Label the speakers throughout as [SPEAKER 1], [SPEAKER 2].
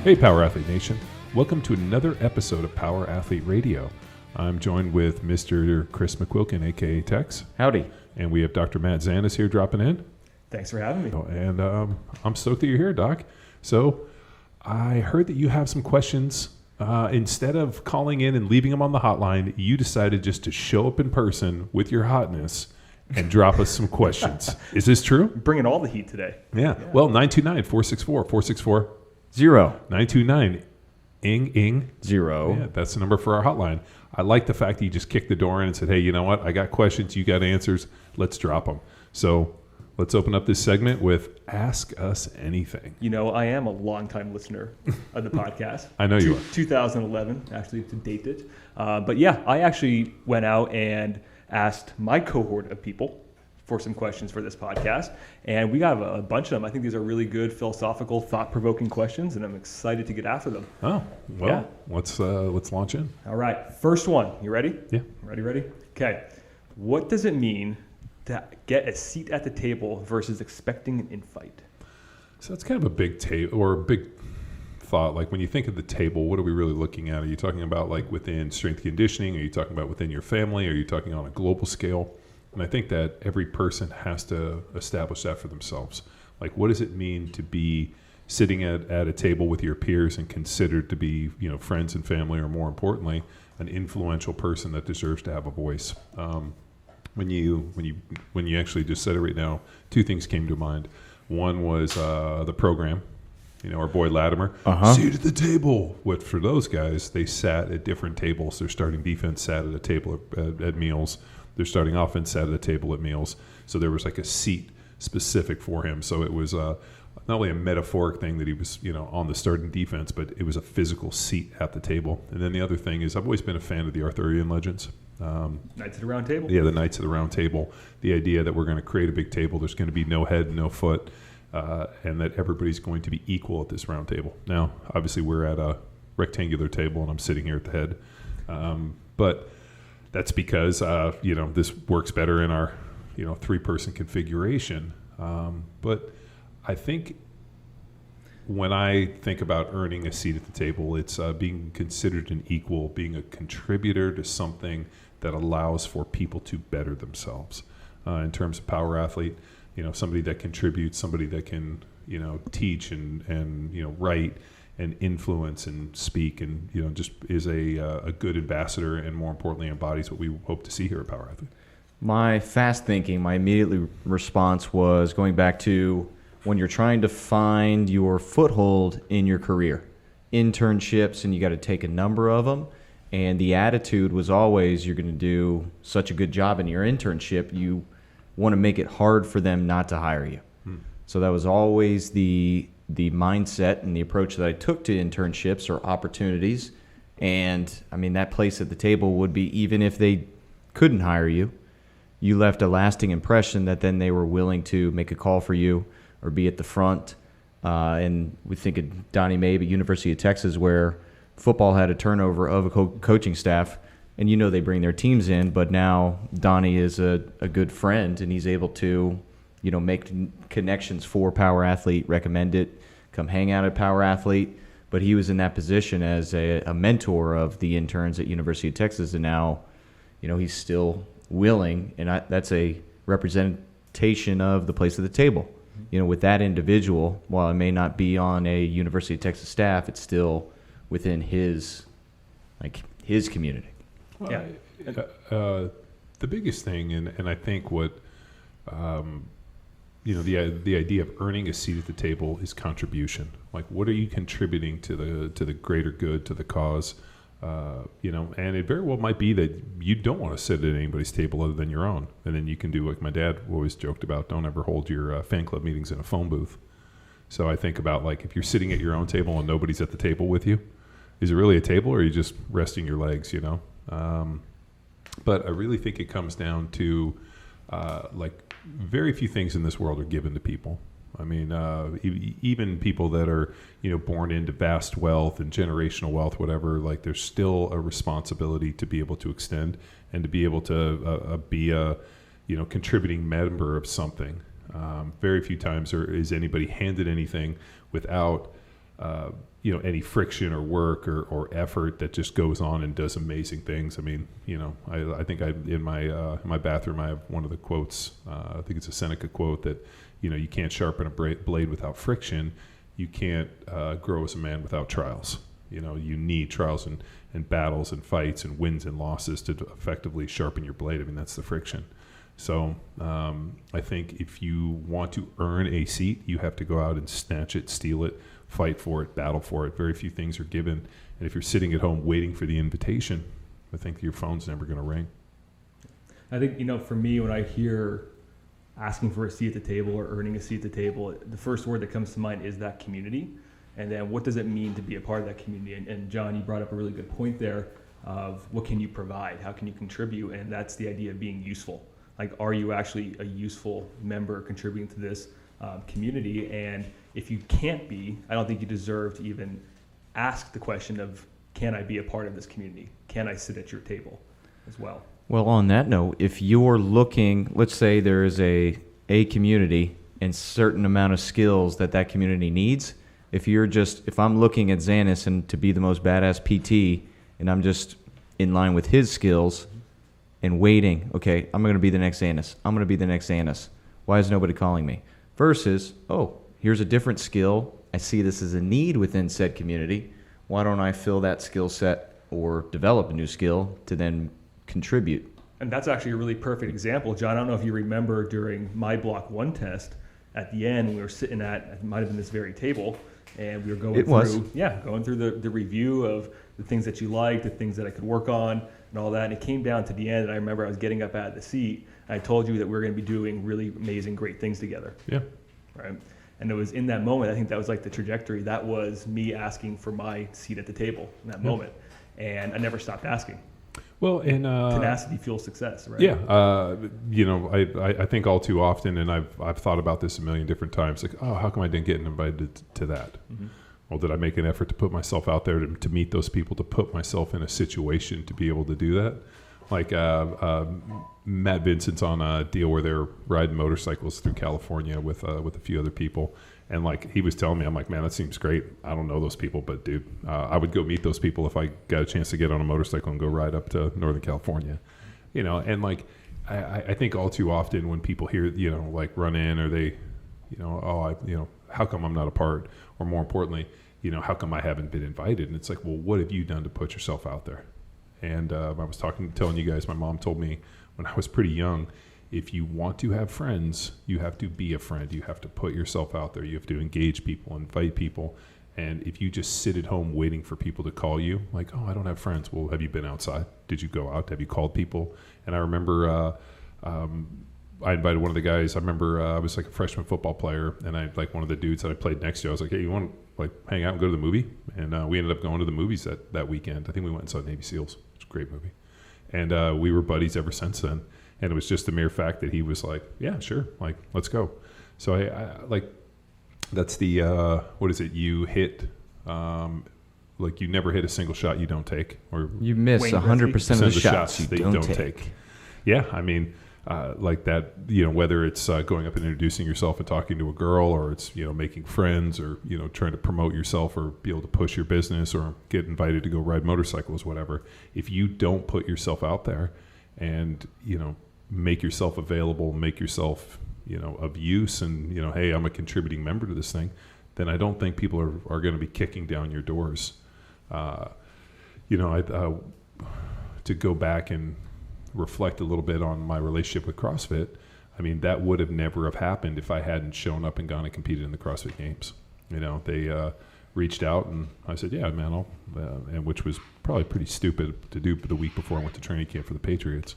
[SPEAKER 1] Hey, Power Athlete Nation. Welcome to another episode of Power Athlete Radio. I'm joined with Mr. Chris McQuilkin, a.k.a. Tex.
[SPEAKER 2] Howdy.
[SPEAKER 1] And we have Dr. Matt Zanis here dropping in.
[SPEAKER 3] Thanks for having me.
[SPEAKER 1] And I'm stoked that you're here, Doc. So I heard that you have some questions. Instead of calling in and leaving them on the hotline, you decided just to show up in person with your hotness and drop us some questions. Is this true?
[SPEAKER 3] Bringing all the heat today.
[SPEAKER 1] Yeah. Well, 929-464-464.
[SPEAKER 2] 0.
[SPEAKER 1] 929 ing
[SPEAKER 2] 0.
[SPEAKER 1] Yeah, that's the number for our hotline. I like the fact that you just kicked the door in and said, hey, you know what? I got questions. You got answers. Let's drop them. So let's open up this segment with Ask Us Anything.
[SPEAKER 3] You know, I am a longtime listener of the podcast.
[SPEAKER 1] I know you are.
[SPEAKER 3] 2011, actually, to date it. But yeah, I actually went out and asked my cohort of people for some questions for this podcast. And we got a bunch of them. I think these are really good, philosophical, thought-provoking questions, and I'm excited to get after them.
[SPEAKER 1] Oh, well, let's launch in.
[SPEAKER 3] All right, first one. You ready?
[SPEAKER 1] Yeah.
[SPEAKER 3] Ready? Okay. What does it mean to get a seat at the table versus expecting an infight?
[SPEAKER 1] So that's kind of a big big thought. Like when you think of the table, what are we really looking at? Are you talking about like within strength conditioning? Are you talking about within your family? Are you talking on a global scale? And I think that every person has to establish that for themselves. Like, what does it mean to be sitting at a table with your peers and considered to be, friends and family, or more importantly, an influential person that deserves to have a voice? When you actually just said it right now, two things came to mind. One was the program. Our boy Lattimer, seat at the table. What for those guys, they sat at different tables. Their starting defense sat at a table at meals. Their starting offense sat at a table at meals. So there was like a seat specific for him. So it was not only a metaphoric thing that he was, on the starting defense, but it was a physical seat at the table. And then the other thing is I've always been a fan of the Arthurian legends.
[SPEAKER 3] Knights of the Round Table?
[SPEAKER 1] Yeah, the Knights of the Round Table. The idea that we're going to create a big table. There's going to be no head, no foot, and that everybody's going to be equal at this round table. Now, obviously, we're at a rectangular table, and I'm sitting here at the head. But that's because, this works better in our, three-person configuration. But I think when I think about earning a seat at the table, it's being considered an equal, being a contributor to something that allows for people to better themselves. In terms of power athlete, somebody that contributes, somebody that can, teach and write and influence and speak and, just is a good ambassador and, more importantly, embodies what we hope to see here at Power Athlete.
[SPEAKER 2] My fast thinking, my immediate response was going back to when you're trying to find your foothold in your career. Internships, and you got to take a number of them. And the attitude was always you're going to do such a good job in your internship, you want to make it hard for them not to hire you. So that was always the mindset and the approach that I took to internships or opportunities. And, that place at the table would be, even if they couldn't hire you, you left a lasting impression that then they were willing to make a call for you or be at the front. And we think of Donnie Mabe at University of Texas, where football had a turnover of a coaching staff, and they bring their teams in, but now Donnie is a good friend, and he's able to, make connections for Power Athlete, recommend it, come hang out at Power Athlete. But he was in that position as a mentor of the interns at University of Texas, and now, he's still willing, and that's a representation of the place at the table. With that individual, while it may not be on a University of Texas staff, it's still within his community.
[SPEAKER 1] Well, yeah. The biggest thing, and I think what, the idea of earning a seat at the table is contribution. Like, what are you contributing to the greater good, to the cause? And it very well might be that you don't want to sit at anybody's table other than your own. And then you can do like my dad always joked about, don't ever hold your fan club meetings in a phone booth. So I think about, like, if you're sitting at your own table and nobody's at the table with you, is it really a table, or are you just resting your legs, But I really think it comes down to, very few things in this world are given to people. Even people that are, born into vast wealth and generational wealth, whatever, like, there's still a responsibility to be able to extend and to be able to be a, contributing member of something. Very few times is anybody handed anything without any friction or work or effort that just goes on and does amazing things. I mean, I think in my bathroom I have one of the quotes. I think it's a Seneca quote that, you can't sharpen a blade without friction. You can't grow as a man without trials. You need trials and battles and fights and wins and losses to effectively sharpen your blade. I mean, that's the friction. So I think if you want to earn a seat, you have to go out and snatch it, steal it, fight for it, battle for it. Very few things are given. And if you're sitting at home waiting for the invitation, I think your phone's never going to ring.
[SPEAKER 3] I think, for me, when I hear asking for a seat at the table or earning a seat at the table, the first word that comes to mind is that community. And then what does it mean to be a part of that community? And John, you brought up a really good point there of what can you provide? How can you contribute? And that's the idea of being useful. Like, are you actually a useful member contributing to this community? And if you can't be, I don't think you deserve to even ask the question of, can I be a part of this community? Can I sit at your table as well?
[SPEAKER 2] Well, on that note, if you're looking, let's say there is a community and certain amount of skills that community needs. If I'm looking at Zanis and to be the most badass PT, and I'm just in line with his skills and waiting, okay, I'm going to be the next Zanis. I'm going to be the next Zanis. Why is nobody calling me? Versus, here's a different skill. I see this as a need within said community. Why don't I fill that skill set or develop a new skill to then contribute?
[SPEAKER 3] And that's actually a really perfect example, John. I don't know if you remember during my Block 1 test, at the end, we were sitting it might have been this very table, and we were going through the review of the things that you liked, the things that I could work on, and all that. And it came down to the end, and I remember I was getting up out of the seat, and I told you that we were going to be doing really amazing, great things together.
[SPEAKER 1] Yeah.
[SPEAKER 3] Right. And it was in that moment, I think that was like the trajectory. That was me asking for my seat at the table in that moment. And I never stopped asking.
[SPEAKER 1] Well, and
[SPEAKER 3] tenacity fuels success, right?
[SPEAKER 1] Yeah, I think all too often, and I've thought about this a million different times. Like, how come I didn't get invited to that? Mm-hmm. Well, did I make an effort to put myself out there to meet those people, to put myself in a situation to be able to do that? Like Matt Vincent's on a deal where they're riding motorcycles through California with a few other people. And like he was telling me, I'm like, man, that seems great. I don't know those people, but dude, I would go meet those people if I got a chance to get on a motorcycle and go ride up to Northern California, And like, I think all too often when people hear, like run in or they, how come I'm not a part? Or more importantly, how come I haven't been invited? And it's like, well, what have you done to put yourself out there? And I was telling you guys, my mom told me when I was pretty young, if you want to have friends, you have to be a friend. You have to put yourself out there. You have to engage people, invite people. And if you just sit at home waiting for people to call you, like, I don't have friends. Well, have you been outside? Did you go out? Have you called people? And I remember I invited one of the guys. I remember I was like a freshman football player, and I like one of the dudes that I played next to. I was like, hey, you want to like hang out and go to the movie? And we ended up going to the movies that weekend. I think we went and saw Navy SEALs. It's a great movie. And we were buddies ever since then. And it was just the mere fact that he was like, yeah, sure, like, let's go. So I like, that's the, what is it? You hit, like you never hit a single shot you don't take. Or
[SPEAKER 2] you miss 100% of the shots you don't take.
[SPEAKER 1] Yeah, I mean, like that, whether it's going up and introducing yourself and talking to a girl, or it's, making friends, or, trying to promote yourself or be able to push your business or get invited to go ride motorcycles, whatever. If you don't put yourself out there and, make yourself available, make yourself, of use, and, hey, I'm a contributing member to this thing, then I don't think people are going to be kicking down your doors. To go back and reflect a little bit on my relationship with CrossFit, I mean, that would have never have happened if I hadn't shown up and gone and competed in the CrossFit Games. They reached out, and I said, yeah, man, I'll, and which was probably pretty stupid to do the week before I went to training camp for the Patriots.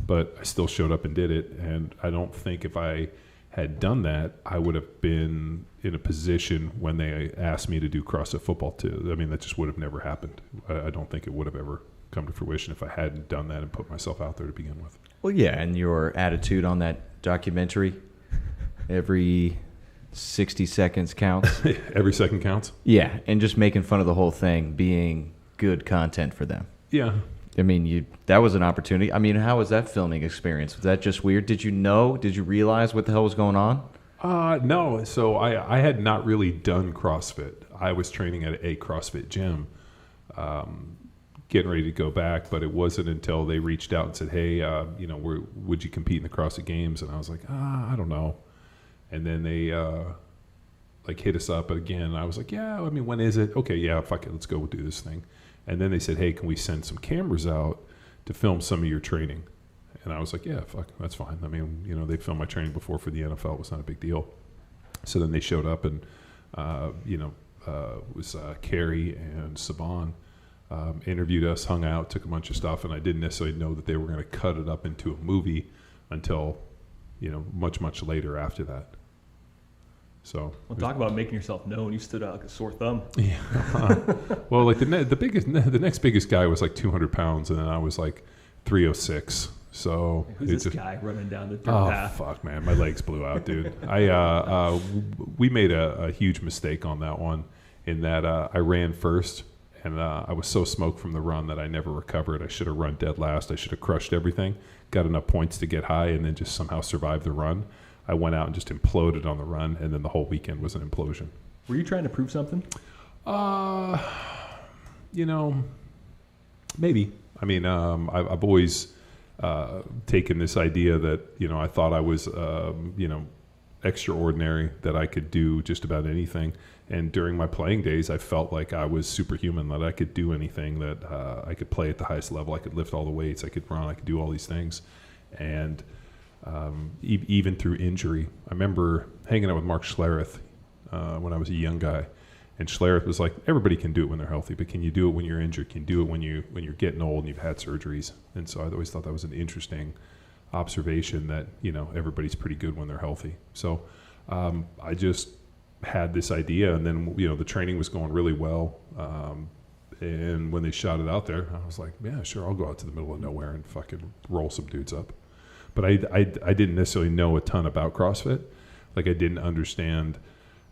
[SPEAKER 1] But I still showed up and did it, and I don't think if I had done that, I would have been in a position when they asked me to do CrossFit football too. I mean, that just would have never happened. I don't think it would have ever come to fruition if I hadn't done that and put myself out there to begin with.
[SPEAKER 2] Well, yeah, and your attitude on that documentary, every 60 seconds counts.
[SPEAKER 1] Every second counts?
[SPEAKER 2] Yeah, and just making fun of the whole thing being good content for them.
[SPEAKER 1] Yeah.
[SPEAKER 2] I mean, that was an opportunity. I mean, how was that filming experience? Was that just weird? Did you realize what the hell was going on?
[SPEAKER 1] No. So I had not really done CrossFit. I was training at a CrossFit gym, getting ready to go back, but it wasn't until they reached out and said, hey, would you compete in the CrossFit Games? And I was like, I don't know. And then they hit us up again. I was like, yeah, I mean, when is it? Okay, yeah, fuck it, let's go do this thing. And then they said, hey, can we send some cameras out to film some of your training? And I was like, yeah, fuck, that's fine. I mean, they filmed my training before for the NFL. It was not a big deal. So then they showed up and, it was Carrie and Saban interviewed us, hung out, took a bunch of stuff, and I didn't necessarily know that they were going to cut it up into a movie until, much, much later after that. So,
[SPEAKER 3] well, talk about making yourself known. You stood out like a sore thumb.
[SPEAKER 1] Yeah. Well, like the next biggest guy was like 200 pounds, and then I was like 306. So
[SPEAKER 3] who's this guy running down the dirt path?
[SPEAKER 1] Fuck, man, my legs blew out, dude. We made a huge mistake on that one, in that I ran first, and I was so smoked from the run that I never recovered. I should have run dead last. I should have crushed everything, got enough points to get high, and then just somehow survived the run. I went out and just imploded on the run, and then the whole weekend was an implosion.
[SPEAKER 3] Were you trying to prove something?
[SPEAKER 1] Maybe. I mean, I've always taken this idea that, I thought I was, extraordinary, that I could do just about anything. And during my playing days, I felt like I was superhuman, that I could do anything, that I could play at the highest level. I could lift all the weights. I could run. I could do all these things. And even through injury, I remember hanging out with Mark Schlereth when I was a young guy. And Schlereth was like, everybody can do it when they're healthy, but can you do it when you're injured? Can you do it when you're getting old and you've had surgeries? And so I always thought that was an interesting observation, that, everybody's pretty good when they're healthy. So I just had this idea, and then, the training was going really well. And when they shot it out there, I was like, yeah, sure, I'll go out to the middle of nowhere and fucking roll some dudes up. But I didn't necessarily know a ton about CrossFit. Like, I didn't understand,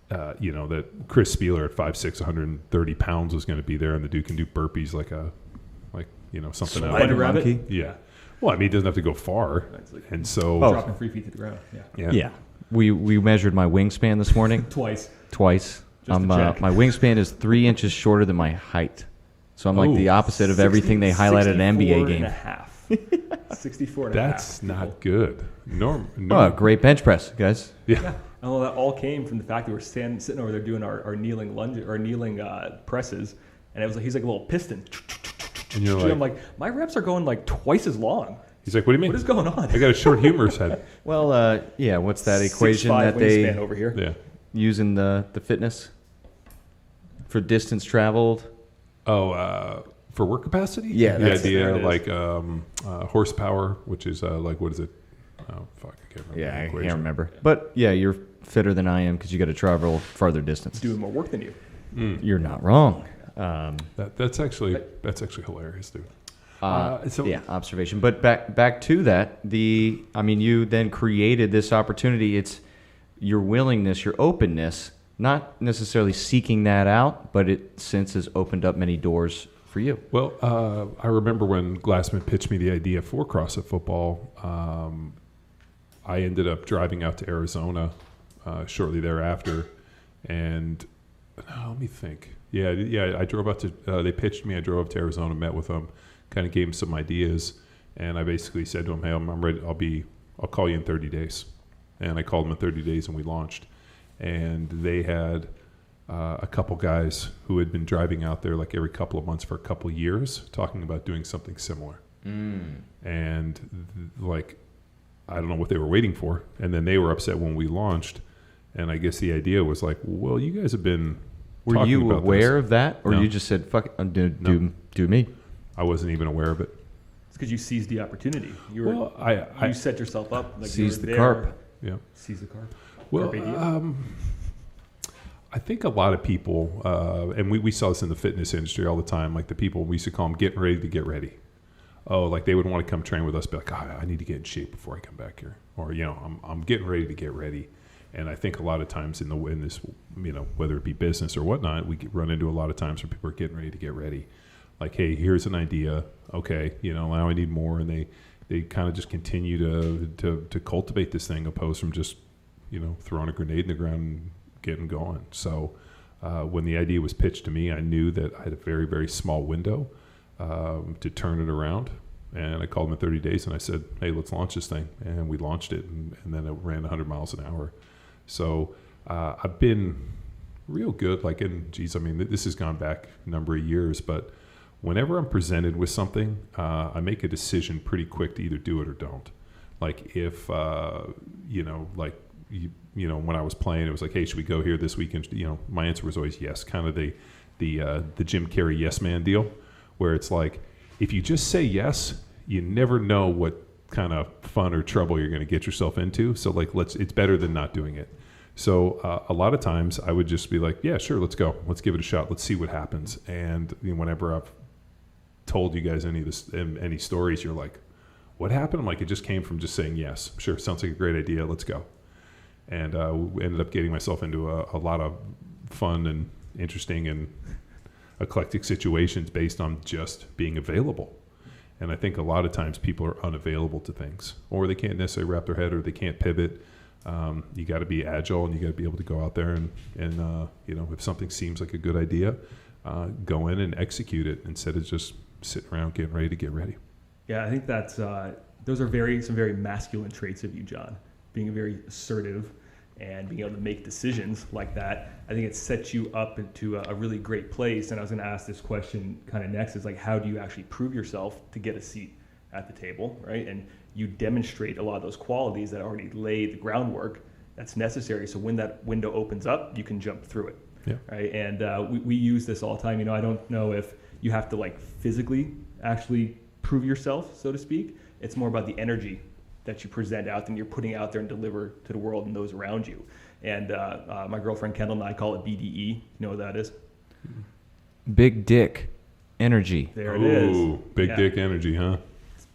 [SPEAKER 1] that Chris Spieler at 5'6", 130 pounds was going to be there, and the dude can do burpees something else.
[SPEAKER 3] Spider rabbit?
[SPEAKER 1] Yeah. Well, I mean, he doesn't have to go far. And so...
[SPEAKER 3] dropping 3 feet to the ground.
[SPEAKER 2] Yeah. We measured my wingspan this morning.
[SPEAKER 3] Twice.
[SPEAKER 2] Just to check. My wingspan is 3 inches shorter than my height. So I'm like the opposite of everything they highlight at an NBA game.
[SPEAKER 3] 64 and
[SPEAKER 1] That's
[SPEAKER 3] a half.
[SPEAKER 1] not good. Norm.
[SPEAKER 2] Great bench press, guys.
[SPEAKER 1] Yeah.
[SPEAKER 3] Oh, that all came from the fact that we're sitting over there doing our kneeling lunge or kneeling presses, and it was like he's like a little piston.
[SPEAKER 1] And you're
[SPEAKER 3] I'm like, my reps are going like twice as long.
[SPEAKER 1] He's like, what do you mean?
[SPEAKER 3] What is going on?
[SPEAKER 1] I got a short humorous head.
[SPEAKER 2] Well, what's that equation
[SPEAKER 3] 6'5"
[SPEAKER 2] that they
[SPEAKER 3] wingspan over here?
[SPEAKER 1] Yeah.
[SPEAKER 2] use in the fitness for distance traveled?
[SPEAKER 1] Oh, for work capacity?
[SPEAKER 2] Yeah,
[SPEAKER 1] the idea,
[SPEAKER 3] it is.
[SPEAKER 1] like horsepower, which is like, what is it? Oh, fuck, I can't remember.
[SPEAKER 2] Yeah,
[SPEAKER 1] the
[SPEAKER 2] I
[SPEAKER 1] equation.
[SPEAKER 2] can't remember. But yeah, you're fitter than I am because you got to travel farther distance.
[SPEAKER 3] Doing more work than you.
[SPEAKER 2] You're not wrong.
[SPEAKER 1] That's actually hilarious, dude.
[SPEAKER 2] Observation. But back to that, you then created this opportunity. It's your willingness, your openness, not necessarily seeking that out, but it since has opened up many doors for you.
[SPEAKER 1] Well, I remember when Glassman pitched me the idea for CrossFit football. I ended up driving out to Arizona shortly thereafter, and let me think. Yeah. I drove out to. They pitched me. I drove up to Arizona, met with them, kind of gave them some ideas, and I basically said to them, "Hey, I'm ready. I'll call you in 30 days." And I called them in 30 days, and we launched. And they had a couple guys who had been driving out there like every couple of months for a couple of years, talking about doing something similar. And I don't know what they were waiting for. And then they were upset when we launched. And I guess the idea was like, well, you guys have been
[SPEAKER 2] Were
[SPEAKER 1] talking
[SPEAKER 2] you
[SPEAKER 1] about
[SPEAKER 2] aware
[SPEAKER 1] this.
[SPEAKER 2] of that? Or
[SPEAKER 1] No.
[SPEAKER 2] you just said, fuck it, do
[SPEAKER 1] No.
[SPEAKER 2] me?
[SPEAKER 1] I wasn't even aware of it.
[SPEAKER 3] It's because you seized the opportunity. You
[SPEAKER 1] Well,
[SPEAKER 3] you set yourself up. Like
[SPEAKER 2] Seize
[SPEAKER 3] you
[SPEAKER 2] the
[SPEAKER 3] were
[SPEAKER 2] carp.
[SPEAKER 1] Yeah.
[SPEAKER 3] Seize the carp.
[SPEAKER 1] Well,
[SPEAKER 3] Carpe diem.
[SPEAKER 1] I think a lot of people, and we saw this in the fitness industry all the time, like the people, we used to call them getting ready to get ready. Oh, like they would want to come train with us, be like, I need to get in shape before I come back here. Or, I'm getting ready to get ready. And I think a lot of times in this, whether it be business or whatnot, we run into a lot of times where people are getting ready to get ready. Like, hey, here's an idea. Okay, now I need more. And they kind of just continue to cultivate this thing opposed from just, throwing a grenade in the ground and getting going. So when the idea was pitched to me, I knew that I had a very, very small window to turn it around. And I called him in 30 days and I said, hey, let's launch this thing. And we launched it, and then it ran 100 miles an hour. So I've been real good. This has gone back a number of years, but whenever I'm presented with something, I make a decision pretty quick to either do it or don't. Like if, when I was playing, it was like, hey, should we go here this weekend? My answer was always yes, kind of the Jim Carrey yes man deal, where it's like, if you just say yes, you never know what kind of fun or trouble you're going to get yourself into. So it's better than not doing it. So a lot of times I would just be like, yeah, sure, let's go. Let's give it a shot. Let's see what happens. And whenever I've told you guys any stories, you're like, what happened? I'm like, it just came from just saying yes. Sure, sounds like a great idea. Let's go. And we ended up getting myself into a lot of fun and interesting and eclectic situations based on just being available. And I think a lot of times people are unavailable to things, or they can't necessarily wrap their head, or they can't pivot. You got to be agile, and you got to be able to go out there and if something seems like a good idea, go in and execute it instead of just sitting around getting ready to get ready.
[SPEAKER 3] Yeah, I think that's those are some very masculine traits of you, John. Being very assertive and being able to make decisions like that. I think it sets you up into a really great place. And I was going to ask this question kind of next, is like, how do you actually prove yourself to get a seat at the table, right? And you demonstrate a lot of those qualities that already lay the groundwork that's necessary. So when that window opens up, you can jump through it,
[SPEAKER 1] yeah.
[SPEAKER 3] Right? And we use this all the time. I don't know if you have to physically actually prove yourself, so to speak. It's more about the energy that you present out and you're putting out there and deliver to the world and those around you. And my girlfriend Kendall and I call it BDE. You know what that is?
[SPEAKER 2] Big dick energy.
[SPEAKER 3] There it is.
[SPEAKER 1] Ooh, big dick energy, huh?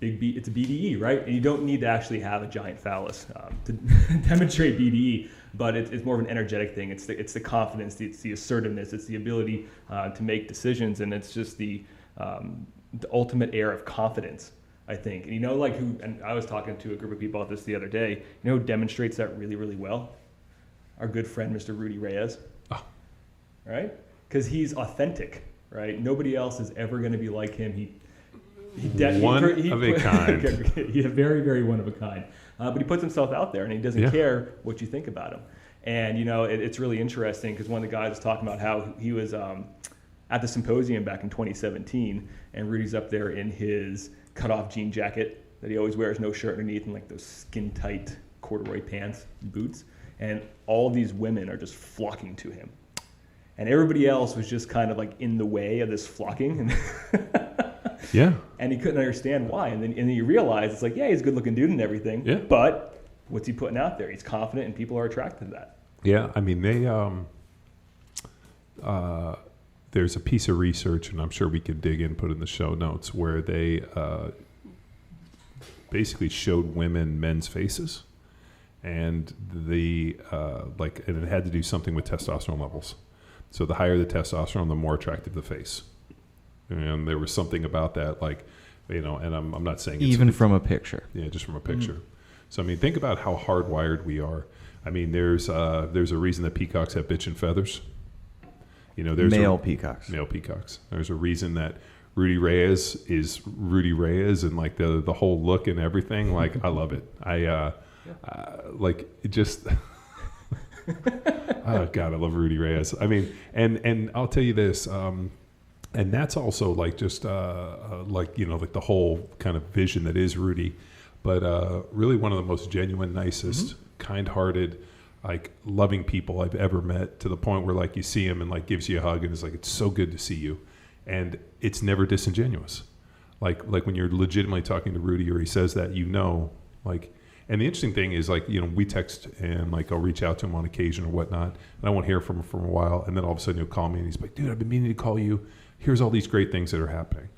[SPEAKER 3] It's a BDE, right? And you don't need to actually have a giant phallus to demonstrate BDE, but it's more of an energetic thing. It's the confidence, it's the assertiveness, it's the ability to make decisions, and it's just the ultimate air of confidence, I think. And and I was talking to a group of people about this the other day. Who demonstrates that really, really well? Our good friend, Mr. Rudy Reyes.
[SPEAKER 1] Oh.
[SPEAKER 3] Right? Because he's authentic, right? Nobody else is ever going to be like him. One of a kind. He's very, very one of a kind. But he puts himself out there, and he doesn't care what you think about him. And, it's really interesting because one of the guys was talking about how he was at the symposium back in 2017, and Rudy's up there in his cut-off jean jacket that he always wears, no shirt underneath, and those skin-tight corduroy pants and boots. And all these women are just flocking to him. And everybody else was just kind of in the way of this flocking.
[SPEAKER 1] Yeah.
[SPEAKER 3] And he couldn't understand why. And then you realize it's he's a good-looking dude and everything.
[SPEAKER 1] Yeah.
[SPEAKER 3] But what's he putting out there? He's confident, and people are attracted to that.
[SPEAKER 1] Yeah. I mean, they there's a piece of research, and I'm sure we can dig in, put in the show notes, where they basically showed women men's faces, and and it had to do something with testosterone levels. So the higher the testosterone, the more attractive the face. And there was something about that, and I'm not saying
[SPEAKER 2] even from a picture.
[SPEAKER 1] Yeah, just from a picture. Mm. So I mean, think about how hardwired we are. I mean, there's a reason that peacocks have bitchin' feathers. There's
[SPEAKER 2] male peacocks.
[SPEAKER 1] Male peacocks. There's a reason that Rudy Reyes is Rudy Reyes, and the whole look and everything. I love it. It just. Oh God, I love Rudy Reyes. I mean, and I'll tell you this. And that's also the whole kind of vision that is Rudy, but really one of the most genuine, nicest, kind-hearted, loving people I've ever met, to the point where you see him and gives you a hug and is it's so good to see you, and it's never disingenuous. Like when you're legitimately talking to Rudy, or he says that, and the interesting thing is we text, and I'll reach out to him on occasion or whatnot, and I won't hear from him for a while, and then all of a sudden he'll call me and he's like, dude, I've been meaning to call you. Here's all these great things that are happening.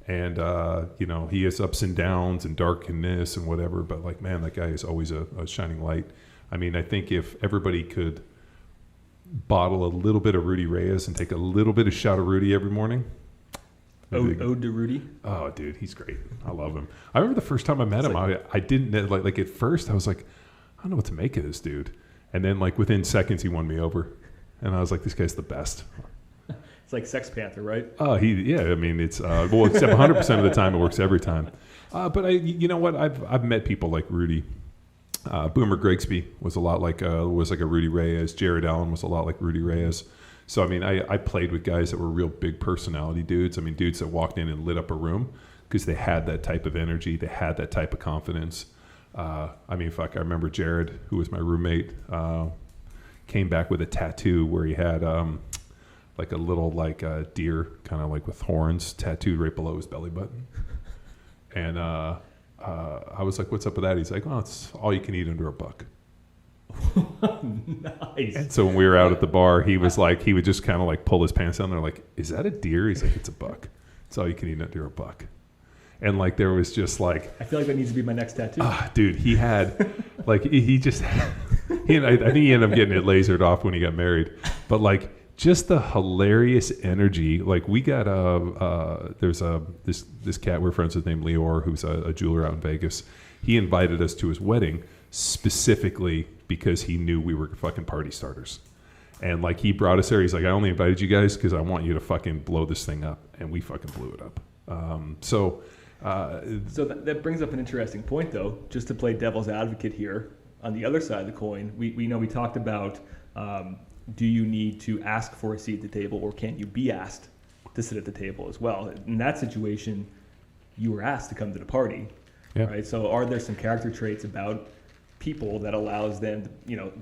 [SPEAKER 1] And, he has ups and downs and darkness and whatever, but man, that guy is always a shining light. I mean, I think if everybody could bottle a little bit of Rudy Reyes and take a little bit of shot of Rudy every morning.
[SPEAKER 3] Ode to Rudy?
[SPEAKER 1] Oh, dude, he's great. I love him. I remember the first time I met him, I didn't, at first I was like, I don't know what to make of this dude. And then like within seconds, he won me over. And I was like, this guy's the best.
[SPEAKER 3] It's like Sex Panther, right?
[SPEAKER 1] Oh, yeah. I mean, it's well, except 100% of the time, it works every time. But you know what? I've met people like Rudy. Boomer Grigsby was a lot like a Rudy Reyes. Jared Allen was a lot like Rudy Reyes. So I mean, I played with guys that were real big personality dudes. I mean, dudes that walked in and lit up a room because they had that type of energy. They had that type of confidence. I mean, fuck, I remember Jared, who was my roommate, came back with a tattoo where he had like a little deer, kind of like with horns, tattooed right below his belly button. And I was like, "What's up with that?" He's like, "Well, it's all you can eat under $1."
[SPEAKER 3] Nice.
[SPEAKER 1] And so when we were out at the bar, he was like, he would just kind of like pull his pants down. They're like, "Is that a deer?" He's like, "It's $1. It's all you can eat under $1." And like there was just like,
[SPEAKER 3] I feel like that needs to be my next tattoo.
[SPEAKER 1] Dude, he had like he just I think he ended up getting it lasered off when he got married, but like just the hilarious energy. Like we got there's this cat we're friends with named Leor, who's a jeweler out in Vegas. He invited us to his wedding specifically because he knew we were fucking party starters. And like he brought us there. He's like, I only invited you guys because I want you to fucking blow this thing up, and we fucking blew it up. So
[SPEAKER 3] that brings up an interesting point, though. Just to play devil's advocate here, on the other side of the coin, we know we talked about do you need to ask for a seat at the table, or can you be asked to sit at the table as well? In that situation, you were asked to come to the party, right? So are there some character traits about people that allows them,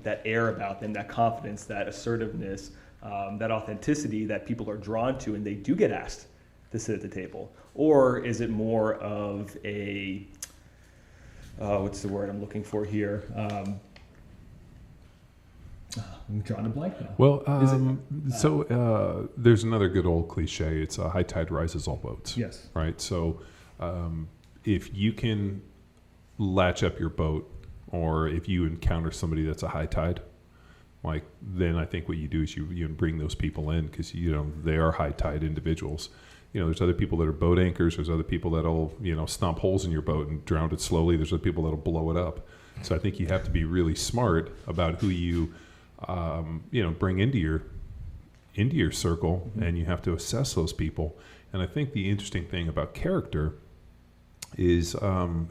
[SPEAKER 3] that air about them, that confidence, that assertiveness, that authenticity that people are drawn to, and they do get asked to sit at the table? Or is it more of a, what's the word I'm looking for here? I'm drawing a blank now.
[SPEAKER 1] Well, there's another good old cliche. It's high tide rises all boats.
[SPEAKER 3] Yes.
[SPEAKER 1] Right. So if you can latch up your boat, or if you encounter somebody that's a high tide, like then I think what you do is you bring those people in because they are high tide individuals. There's other people that are boat anchors. There's other people that'll stomp holes in your boat and drown it slowly. There's other people that'll blow it up. So I think you have to be really smart about who you bring into your circle, and you have to assess those people. And I think the interesting thing about character is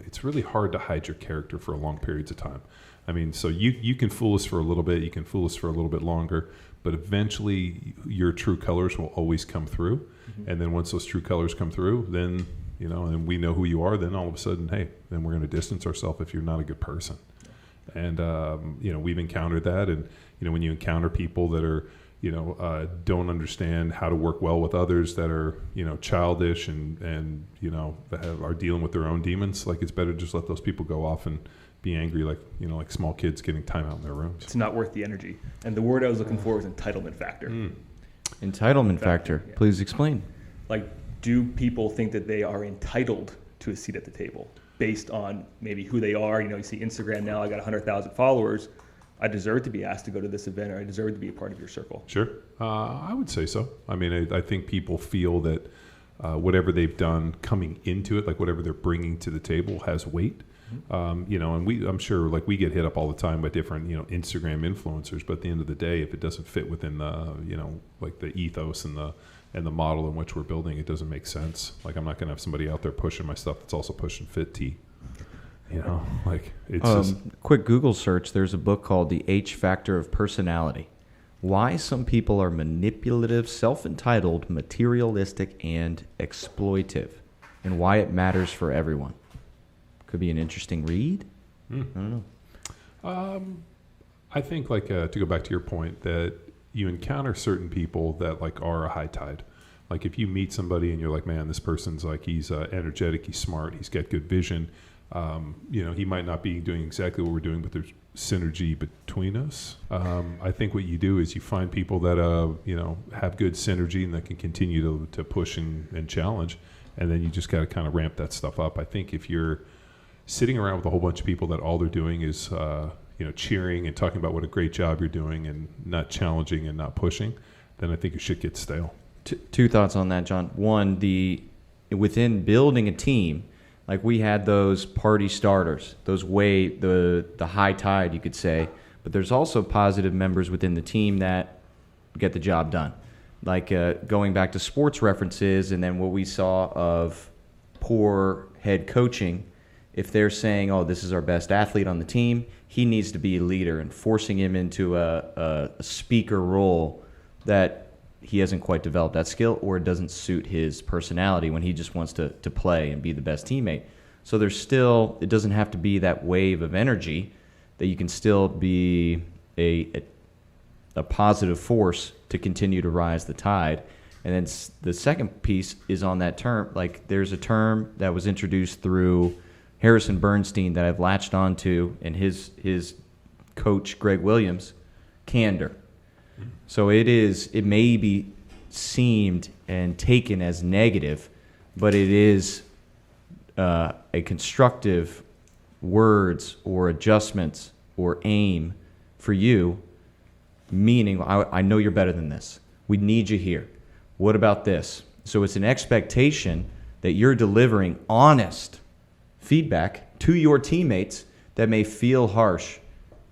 [SPEAKER 1] it's really hard to hide your character for long periods of time. I mean, so you can fool us for a little bit, you can fool us for a little bit longer, but eventually your true colors will always come through. Mm-hmm. And then once those true colors come through, then, and we know who you are, then all of a sudden, hey, then we're going to distance ourselves if you're not a good person. And, we've encountered that. And, when you encounter people that are, don't understand how to work well with others, that are, childish and are dealing with their own demons, like it's better to just let those people go off and be angry like small kids getting time out in their rooms.
[SPEAKER 3] It's not worth the energy. And the word I was looking for was entitlement factor.
[SPEAKER 2] Entitlement factor. Yeah. Please explain.
[SPEAKER 3] Like, do people think that they are entitled to a seat at the table based on maybe who they are? You see Instagram now, I got 100,000 followers. I deserve to be asked to go to this event, or I deserve to be a part of your circle.
[SPEAKER 1] Sure. I would say so. I mean, I think people feel that whatever they've done coming into it, like whatever they're bringing to the table, has weight. And I'm sure like we get hit up all the time by different, Instagram influencers, but at the end of the day, if it doesn't fit within the, like the ethos and the model in which we're building, it doesn't make sense. Like I'm not going to have somebody out there pushing my stuff that's also pushing fit tea. Like it's just
[SPEAKER 2] quick Google search. There's a book called The H Factor of Personality. Why some people are manipulative, self-entitled, materialistic, and exploitive, and why it matters for everyone. Could be an interesting read. I don't know.
[SPEAKER 1] I think to go back to your point, that you encounter certain people that like are a high tide. Like if you meet somebody and you're like, man, this person's like, he's energetic, he's smart, he's got good vision. He might not be doing exactly what we're doing, but there's synergy between us. I think what you do is you find people that have good synergy and that can continue to push and challenge, and then you just got to kind of ramp that stuff up. I think if you're sitting around with a whole bunch of people that all they're doing is cheering and talking about what a great job you're doing and not challenging and not pushing, then I think your shit gets stale.
[SPEAKER 2] Two thoughts on that, John. One, within building a team, like we had those party starters, the high tide, you could say, but there's also positive members within the team that get the job done. Like going back to sports references and then what we saw of poor head coaching, if they're saying, oh, this is our best athlete on the team, he needs to be a leader, and forcing him into a speaker role that he hasn't quite developed that skill, or it doesn't suit his personality when he just wants to play and be the best teammate. So there's still, it doesn't have to be that wave of energy, that you can still be a positive force to continue to rise the tide. And then the second piece is on that term. Like, there's a term that was introduced through Harrison Bernstein that I've latched onto, and his coach, Greg Williams, candor. So it may be seemed and taken as negative, but it is a constructive words or adjustments or aim for you, meaning I know you're better than this. We need you here. What about this? So it's an expectation that you're delivering honest feedback to your teammates that may feel harsh.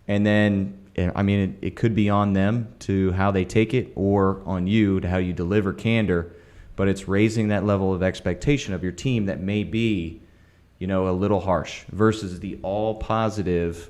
[SPEAKER 2] And then, I mean, it could be on them to how they take it, or on you to how you deliver candor, but it's raising that level of expectation of your team that may be, a little harsh, versus the all positive,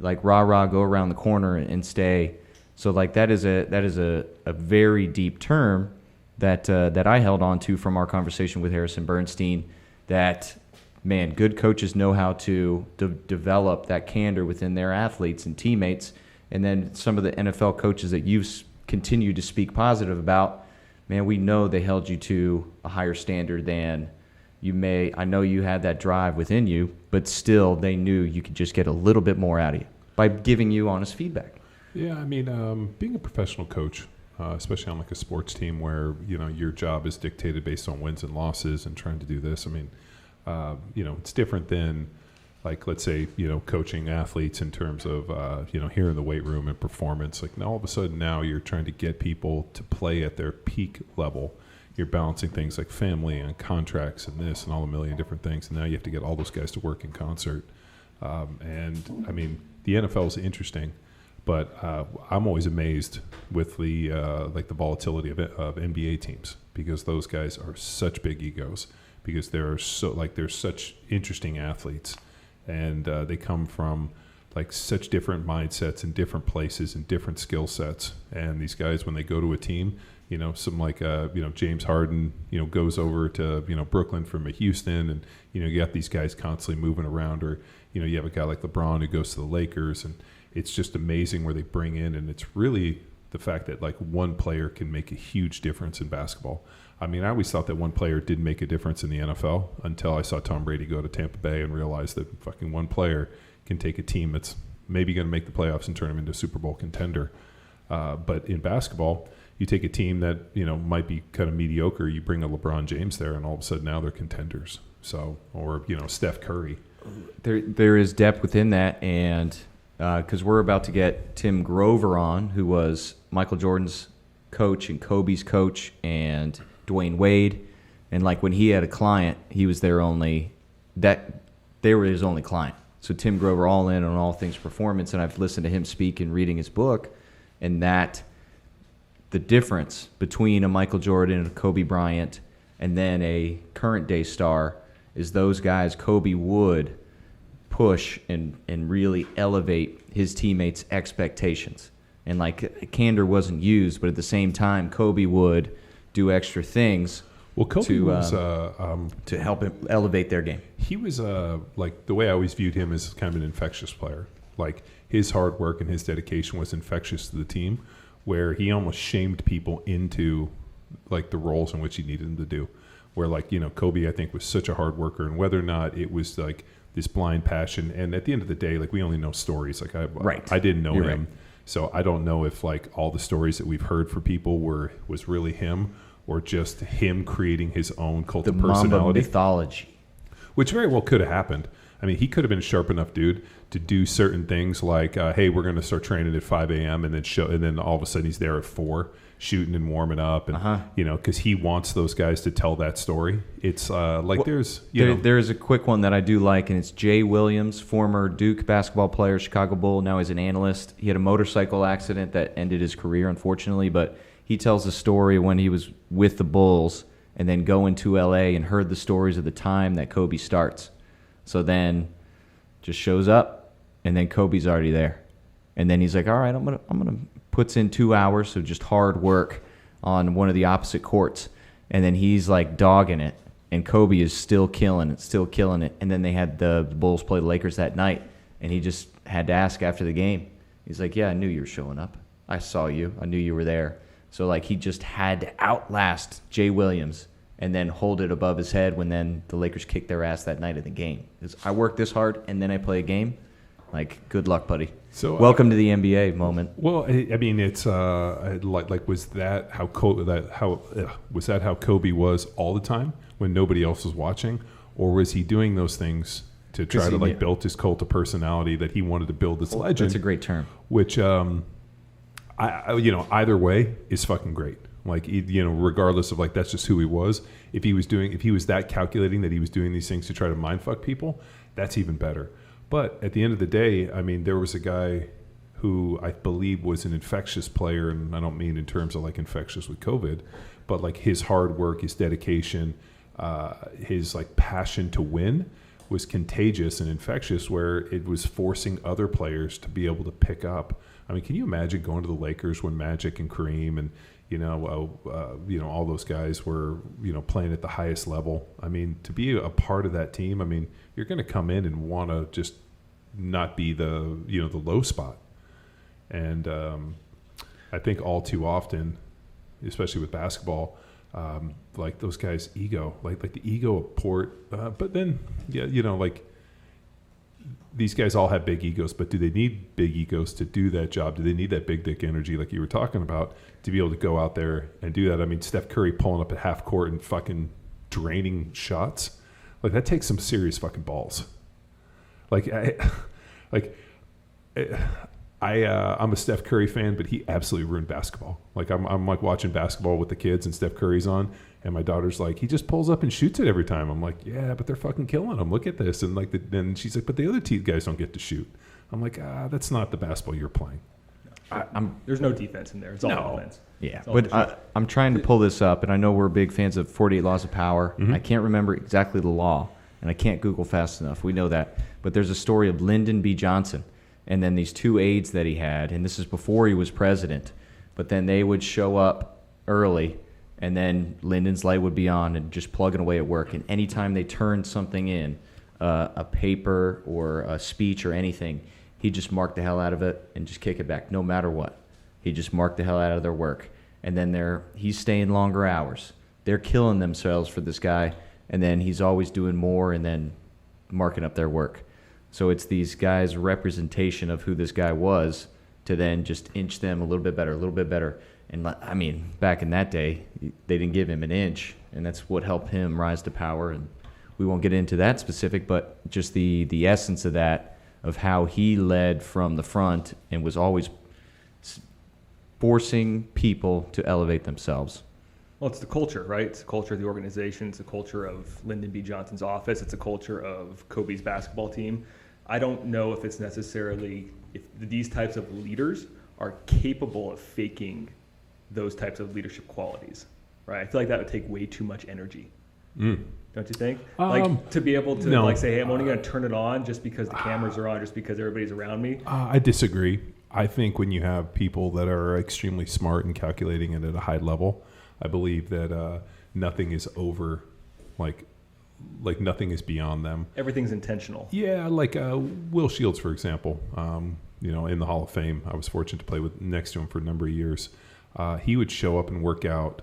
[SPEAKER 2] like rah, go around the corner and stay. So like that is a very deep term that I held on to from our conversation with Harrison Bernstein, that, man, good coaches know how to develop that candor within their athletes and teammates. And then some of the NFL coaches that you've continued to speak positive about, man, we know they held you to a higher standard than you may. I know you had that drive within you, but still they knew you could just get a little bit more out of you by giving you honest feedback.
[SPEAKER 1] Yeah, I mean, being a professional coach, especially on like a sports team where, your job is dictated based on wins and losses and trying to do this. I mean, it's different than, like, let's say, coaching athletes in terms of, here in the weight room and performance. Like, now all of a sudden now you're trying to get people to play at their peak level. You're balancing things like family and contracts and this and all a million different things. And now you have to get all those guys to work in concert. And, I mean, the NFL is interesting, but I'm always amazed with the the volatility of NBA teams, because those guys are such big egos, because they're such interesting athletes. And they come from like such different mindsets and different places and different skill sets. And these guys, when they go to a team, some like James Harden, goes over to Brooklyn from Houston, and you got these guys constantly moving around. Or you have a guy like LeBron who goes to the Lakers, and it's just amazing where they bring in. And it's really the fact that like one player can make a huge difference in basketball. I mean, I always thought that one player did make a difference in the NFL until I saw Tom Brady go to Tampa Bay and realized that fucking one player can take a team that's maybe going to make the playoffs and turn them into a Super Bowl contender. But in basketball, you take a team that, might be kind of mediocre, you bring a LeBron James there, and all of a sudden now they're contenders. So, or, Steph Curry.
[SPEAKER 2] There is depth within that, and because we're about to get Tim Grover on, who was Michael Jordan's coach and Kobe's coach and Dwayne Wade, and like when he had a client, he was they were his only client. So Tim Grover, all in on all things performance, and I've listened to him speak and reading his book, and that the difference between a Michael Jordan and a Kobe Bryant and then a current day star is those guys, Kobe would push and really elevate his teammates' expectations. And like candor wasn't used, but at the same time, Kobe would do extra things.
[SPEAKER 1] Well, Kobe was
[SPEAKER 2] to help him elevate their game.
[SPEAKER 1] He was like, the way I always viewed him as kind of an infectious player. Like, his hard work and his dedication was infectious to the team, where he almost shamed people into like the roles in which he needed them to do. Where like, Kobe, I think, was such a hard worker, and whether or not it was like this blind passion, and at the end of the day, like, we only know stories. Like I didn't know him. Right. So I don't know if like all the stories that we've heard for people was really him, or just him creating his own cult of personality.
[SPEAKER 2] Mamba mythology.
[SPEAKER 1] Which very well could have happened. I mean, he could have been a sharp enough dude to do certain things like, hey, we're going to start training at 5 a.m. and then all of a sudden he's there at 4 shooting and warming up, and because he wants those guys to tell that story. It's there
[SPEAKER 2] is a quick one that I do like, and it's Jay Williams, former Duke basketball player, Chicago Bull. Now he's an analyst. He had a motorcycle accident that ended his career, unfortunately, but he tells the story when he was with the Bulls and then going to LA and heard the stories of the time that Kobe starts. So then just shows up, and then Kobe's already there, and then he's like, all right, I'm gonna puts in 2 hours of just hard work on one of the opposite courts. And then he's like dogging it. And Kobe is still killing it. And then they had the Bulls play the Lakers that night. And he just had to ask after the game. He's like, yeah, I knew you were showing up. I saw you. I knew you were there. So like he just had to outlast Jay Williams and then hold it above his head when then the Lakers kicked their ass that night of the game. Because I worked this hard and then I play a game. Like, good luck, buddy. So welcome to the NBA moment.
[SPEAKER 1] Well, I mean, it's was that how Kobe was all the time when nobody else was watching, or was he doing those things to try to build his cult of personality that he wanted to build this legend?
[SPEAKER 2] That's a great term.
[SPEAKER 1] Which either way is fucking great. Like, regardless of that's just who he was. If he was that calculating that he was doing these things to try to mind fuck people, that's even better. But at the end of the day, I mean, there was a guy who I believe was an infectious player, and I don't mean in terms of infectious with COVID, but his hard work, his dedication, his passion to win was contagious and infectious, where it was forcing other players to be able to pick up. I mean, can you imagine going to the Lakers when Magic and Kareem and all those guys were playing at the highest level? I mean, to be a part of that team, I mean, you're going to come in and want to just not be the the low spot. And I think all too often, especially with basketball, those guys' ego, like the ego of Port. But then, these guys all have big egos, but do they need big egos to do that job? Do they need that big dick energy like you were talking about to be able to go out there and do that? I mean, Steph Curry pulling up at half court and fucking draining shots. That takes some serious fucking balls. I'm a Steph Curry fan, but he absolutely ruined basketball. I'm watching basketball with the kids and Steph Curry's on, and my daughter's like, he just pulls up and shoots it every time. I'm like, yeah, but they're fucking killing him. Look at this. And then she's like, but the other guys don't get to shoot. I'm like, that's not the basketball you're playing.
[SPEAKER 3] There's no defense in there. It's all offense.
[SPEAKER 2] Yeah, but I'm trying to pull this up, and I know we're big fans of 48 Laws of Power. Mm-hmm. I can't remember exactly the law, and I can't Google fast enough. We know that. But there's a story of Lyndon B. Johnson, and then these 2 aides that he had, and this is before he was president. But then they would show up early, and then Lyndon's light would be on and just plugging away at work. And anytime they turned something in, a paper or a speech or anything, he'd just mark the hell out of it and just kick it back, no matter what. He'd just mark the hell out of their work. And then he's staying longer hours. They're killing themselves for this guy, and then he's always doing more and then marking up their work. So it's these guys' representation of who this guy was to then just inch them a little bit better. And I mean, back in that day, they didn't give him an inch, and that's what helped him rise to power. And we won't get into that specific, but just the essence of that, of how he led from the front and was always forcing people to elevate themselves.
[SPEAKER 3] Well, it's the culture, right? It's the culture of the organization. It's the culture of Lyndon B. Johnson's office. It's the culture of Kobe's basketball team. I don't know if it's necessarily, if these types of leaders are capable of faking those types of leadership qualities, right? I feel like that would take way too much energy. Don't you think? To be able to say, hey, I'm only going to turn it on just because the cameras are on, just because everybody's around me.
[SPEAKER 1] I disagree. I think when you have people that are extremely smart and calculating it at a high level, I believe that nothing is over, like nothing is beyond them.
[SPEAKER 3] Everything's intentional.
[SPEAKER 1] Yeah, Will Shields, for example, in the Hall of Fame. I was fortunate to play next to him for a number of years. He would show up and work out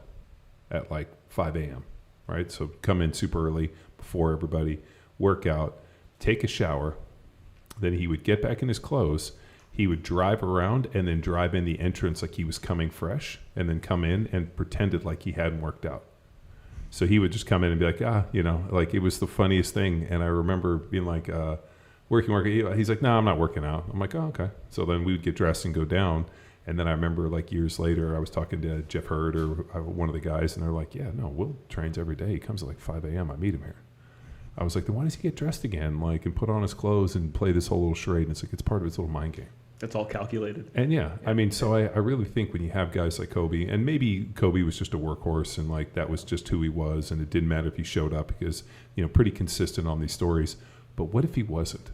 [SPEAKER 1] at 5 a.m., right? So come in super early before everybody, work out, take a shower. Then he would get back in his clothes. He would drive around and then drive in the entrance like he was coming fresh, and then come in and pretended like he hadn't worked out. So he would just come in and be like, it was the funniest thing. And I remember being like, working. He's like, no, I'm not working out. I'm like, oh, okay. So then we would get dressed and go down. And then I remember like years later, I was talking to Jeff Hurd or one of the guys, and they're like, yeah, no, Will trains every day. He comes at like 5 a.m. I meet him here. I was like, then why does he get dressed again, like, and put on his clothes and play this whole little charade? And it's like, it's part of his little mind game.
[SPEAKER 3] That's all calculated.
[SPEAKER 1] And I mean, so I really think when you have guys like Kobe, and maybe Kobe was just a workhorse and like that was just who he was, and it didn't matter if he showed up because, pretty consistent on these stories. But what if he wasn't?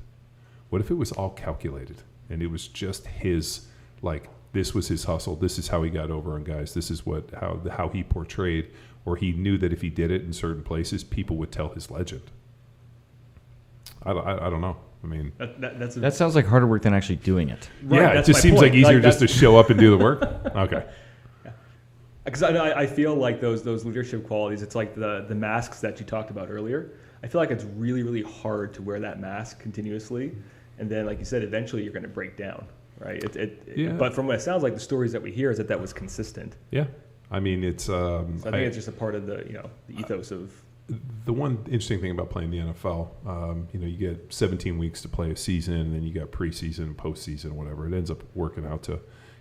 [SPEAKER 1] What if it was all calculated and it was just his, like, this was his hustle. This is how he got over on guys. This is how he portrayed, or he knew that if he did it in certain places, people would tell his legend. I don't know. I mean,
[SPEAKER 2] that sounds like harder work than actually doing it.
[SPEAKER 3] Right,
[SPEAKER 1] yeah, it just seems like easier just to show up and do the work. Okay.
[SPEAKER 3] Because I feel like those leadership qualities, it's like the masks that you talked about earlier. I feel like it's really, really hard to wear that mask continuously. And then, like you said, eventually you're going to break down, right? But from what it sounds like, the stories that we hear is that was consistent.
[SPEAKER 1] Yeah. I mean, it's...
[SPEAKER 3] so I think it's just a part of the ethos of...
[SPEAKER 1] The one interesting thing about playing the NFL, you get 17 weeks to play a season, and then you got preseason, postseason, whatever. It ends up working out to,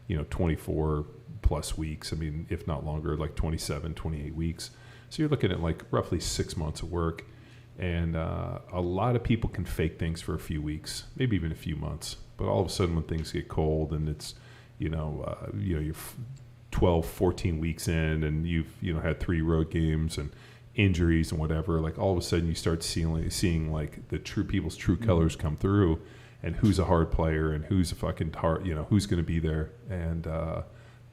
[SPEAKER 1] 24 plus weeks. I mean, if not longer, like 27, 28 weeks. So you're looking at like roughly 6 months of work. And a lot of people can fake things for a few weeks, maybe even a few months. But all of a sudden when things get cold and it's, you're 12, 14 weeks in and you've, had 3 road games and injuries and whatever, like all of a sudden you start seeing like the people's true colors come through, and who's a hard player and who's a fucking hard, who's going to be there. And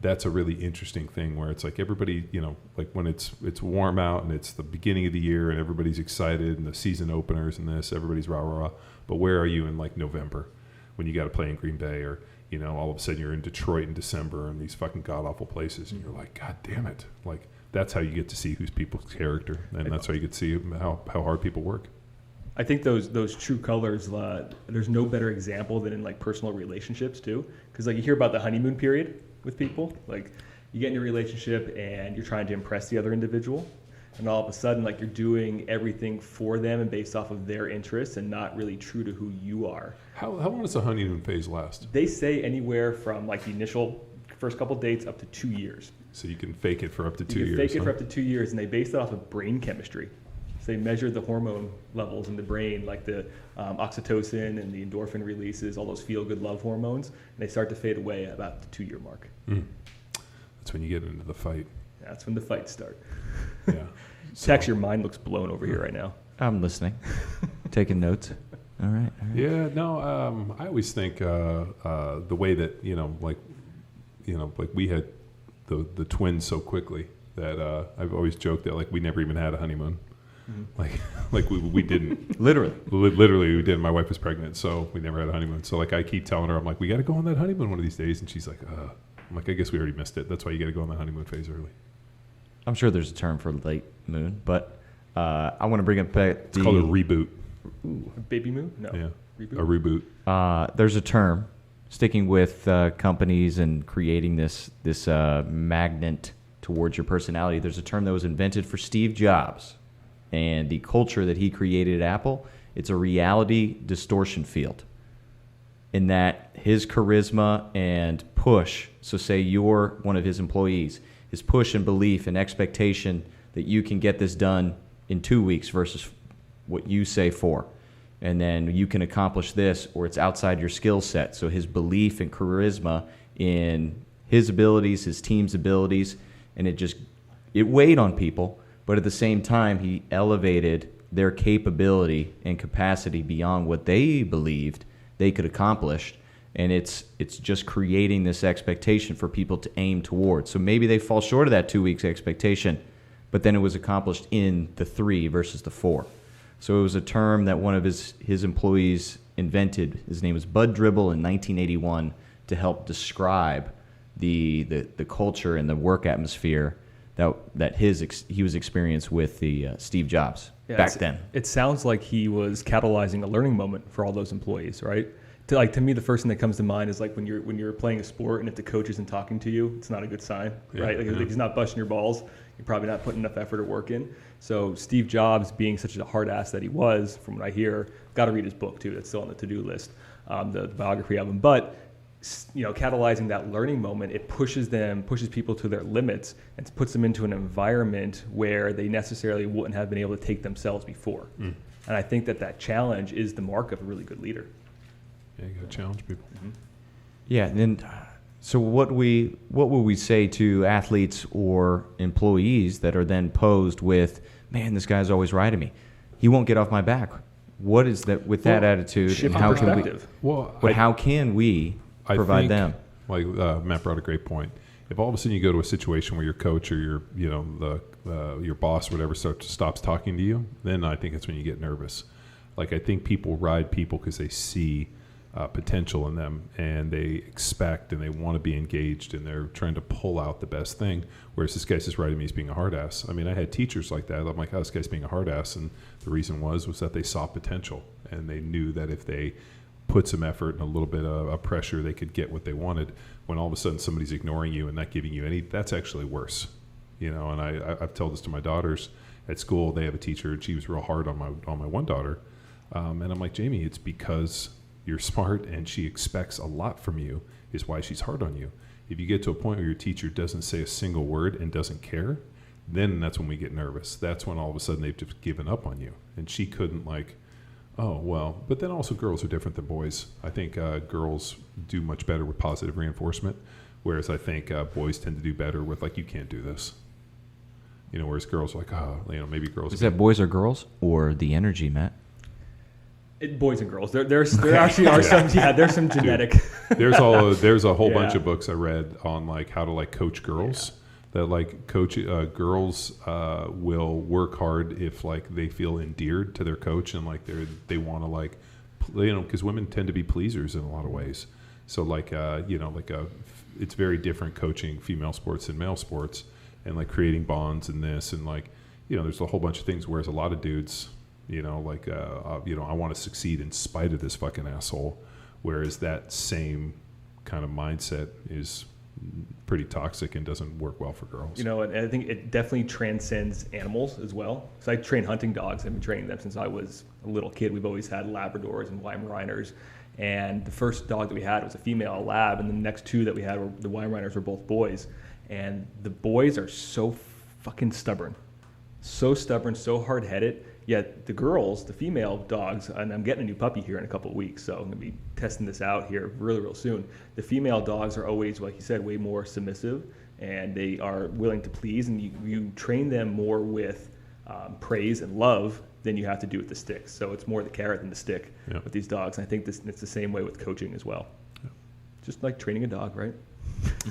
[SPEAKER 1] that's a really interesting thing where it's like everybody, like when it's warm out and it's the beginning of the year and everybody's excited and the season openers and this, everybody's rah, rah, rah. But where are you in like November when you got to play in Green Bay, or, all of a sudden you're in Detroit in December and these fucking god awful places and you're like, God damn it. Like, that's how you get to see who's people's character, and that's how you get to see how hard people work.
[SPEAKER 3] I think those true colors, there's no better example than in like personal relationships too, because like you hear about the honeymoon period with people, like you get in a relationship and you're trying to impress the other individual, and all of a sudden like you're doing everything for them and based off of their interests and not really true to who you are.
[SPEAKER 1] How long does the honeymoon phase last?
[SPEAKER 3] They say anywhere from like the initial first couple dates up to 2 years.
[SPEAKER 1] So you can fake it for up to 2 years.
[SPEAKER 3] You can fake it for up to 2 years, and they base it off of brain chemistry. So they measure the hormone levels in the brain, like the oxytocin and the endorphin releases, all those feel-good love hormones, and they start to fade away at about the 2-year mark.
[SPEAKER 1] That's when you get into the fight.
[SPEAKER 3] That's when the fights start.
[SPEAKER 1] Yeah.
[SPEAKER 3] Tex, your mind looks blown over here right now.
[SPEAKER 2] I'm listening, taking notes. All right.
[SPEAKER 1] Yeah, no, I always think the way that, like we had the twins so quickly that I've always joked that like we never even had a honeymoon. Mm-hmm. Like we didn't.
[SPEAKER 2] Literally
[SPEAKER 1] we didn't. My wife was pregnant, so we never had a honeymoon. So like I keep telling her, I'm like, we got to go on that honeymoon one of these days, and she's like, I'm like, I guess we already missed it. That's why you got to go on the honeymoon phase early.
[SPEAKER 2] I'm sure there's a term for late moon, but I want to bring it back.
[SPEAKER 1] It's called a reboot.
[SPEAKER 3] Ooh. A baby moon? No.
[SPEAKER 1] Yeah.
[SPEAKER 3] Reboot?
[SPEAKER 1] A reboot.
[SPEAKER 2] There's a term, sticking with companies and creating this magnet towards your personality. There's a term that was invented for Steve Jobs and the culture that he created at Apple. It's a reality distortion field, in that his charisma and push, so say you're one of his employees, his push and belief and expectation that you can get this done in 2 weeks versus what you say 4. And then you can accomplish this, or it's outside your skill set. So his belief and charisma in his abilities, his team's abilities, and it weighed on people, but at the same time, he elevated their capability and capacity beyond what they believed they could accomplish. And it's just creating this expectation for people to aim towards. So maybe they fall short of that 2 weeks expectation, but then it was accomplished in the 3 versus the 4. So it was a term that one of his employees invented. His name was Bud Dribble in 1981 to help describe the culture and the work atmosphere that he was experienced with the Steve Jobs back then.
[SPEAKER 3] It sounds like he was catalyzing a learning moment for all those employees, right? To me, the first thing that comes to mind is like when you're playing a sport and if the coach isn't talking to you, it's not a good sign, right? Like if he's not busting your balls, you're probably not putting enough effort or work in. So Steve Jobs, being such a hard ass that he was, from what I hear, got to read his book too. That's still on the to-do list, the biography of him. But catalyzing that learning moment, it pushes people to their limits and puts them into an environment where they necessarily wouldn't have been able to take themselves before. And I think that challenge is the mark of a really good leader.
[SPEAKER 1] Yeah, you got to challenge people.
[SPEAKER 2] Yeah. Then, so what would we say to athletes or employees that are then posed with, man, this guy's always right at me. He won't get off my back. What is that with that attitude?
[SPEAKER 3] Shift
[SPEAKER 2] and how
[SPEAKER 3] perspective.
[SPEAKER 2] how can we provide them?
[SPEAKER 1] Like Matt brought a great point. If all of a sudden you go to a situation where your coach or your boss or whatever stops talking to you, then I think it's when you get nervous. Like I think people ride people because they see potential in them and they expect and they want to be engaged and they're trying to pull out the best thing. Whereas this guy's just riding me as being a hard ass. I mean, I had teachers like that. I'm like, oh, this guy's being a hard ass. And the reason was that they saw potential and they knew that if they put some effort and a little bit of pressure, they could get what they wanted. When all of a sudden somebody's ignoring you and not giving you any, that's actually worse. And I've told this to my daughters at school. They have a teacher and she was real hard on my one daughter. And I'm like, Jamie, it's because you're smart and she expects a lot from you is why she's hard on you. If you get to a point where your teacher doesn't say a single word and doesn't care, then that's when we get nervous. That's when all of a sudden they've just given up on you. And she couldn't but then also girls are different than boys. I think girls do much better with positive reinforcement, whereas I think boys tend to do better with like, you can't do this. Whereas girls are like, maybe girls.
[SPEAKER 2] Is that boys or girls or the energy, Matt?
[SPEAKER 3] Boys and girls. There actually are some. Yeah, there's some genetic.
[SPEAKER 1] Dude, there's a whole bunch of books I read on like how to like coach girls. That like girls will work hard if like they feel endeared to their coach and like they want to like because women tend to be pleasers in a lot of ways. So like it's very different coaching female sports than male sports and like creating bonds and this and like there's a whole bunch of things. Whereas a lot of dudes. I want to succeed in spite of this fucking asshole. Whereas that same kind of mindset is pretty toxic and doesn't work well for girls.
[SPEAKER 3] And I think it definitely transcends animals as well. So I train hunting dogs. I've been training them since I was a little kid. We've always had Labradors and Weimaraners. And the first dog that we had was a female lab. And the next two that we had were the Weimaraners were both boys. And the boys are so fucking stubborn. So stubborn, so hard-headed. Yet the girls, the female dogs, and I'm getting a new puppy here in a couple of weeks, so I'm going to be testing this out here really, real soon. The female dogs are always, like you said, way more submissive, and they are willing to please, and you train them more with praise and love than you have to do with the sticks. So it's more the carrot than the stick with these dogs. And I think it's the same way with coaching as well. Yeah. Just like training a dog, right?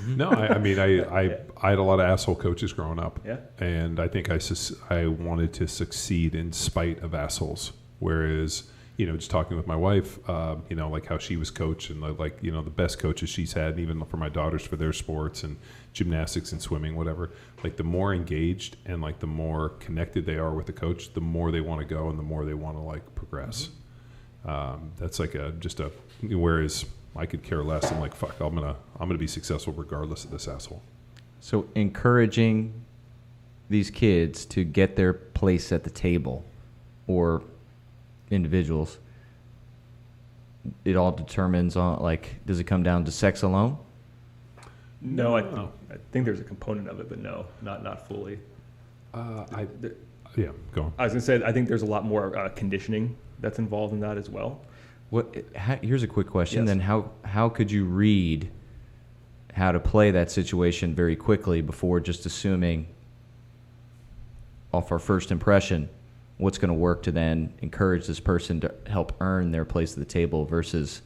[SPEAKER 1] No, I had a lot of asshole coaches growing up, and I think I wanted to succeed in spite of assholes. Whereas, just talking with my wife, like how she was coached and like the best coaches she's had, even for my daughters for their sports and gymnastics and swimming, whatever. Like the more engaged and like the more connected they are with the coach, the more they want to go and the more they want to like progress. That's like whereas. I could care less. I'm like, fuck, I'm gonna be successful regardless of this asshole.
[SPEAKER 2] So encouraging these kids to get their place at the table, or individuals, it all determines on does it come down to sex alone?
[SPEAKER 3] No, I think there's a component of it, but no, not fully.
[SPEAKER 1] Go on.
[SPEAKER 3] I was gonna say I think there's a lot more conditioning that's involved in that as well.
[SPEAKER 2] Here's a quick question.
[SPEAKER 3] Yes.
[SPEAKER 2] Then how could you read how to play that situation very quickly before just assuming off our first impression what's going to work to then encourage this person to help earn their place at the table versus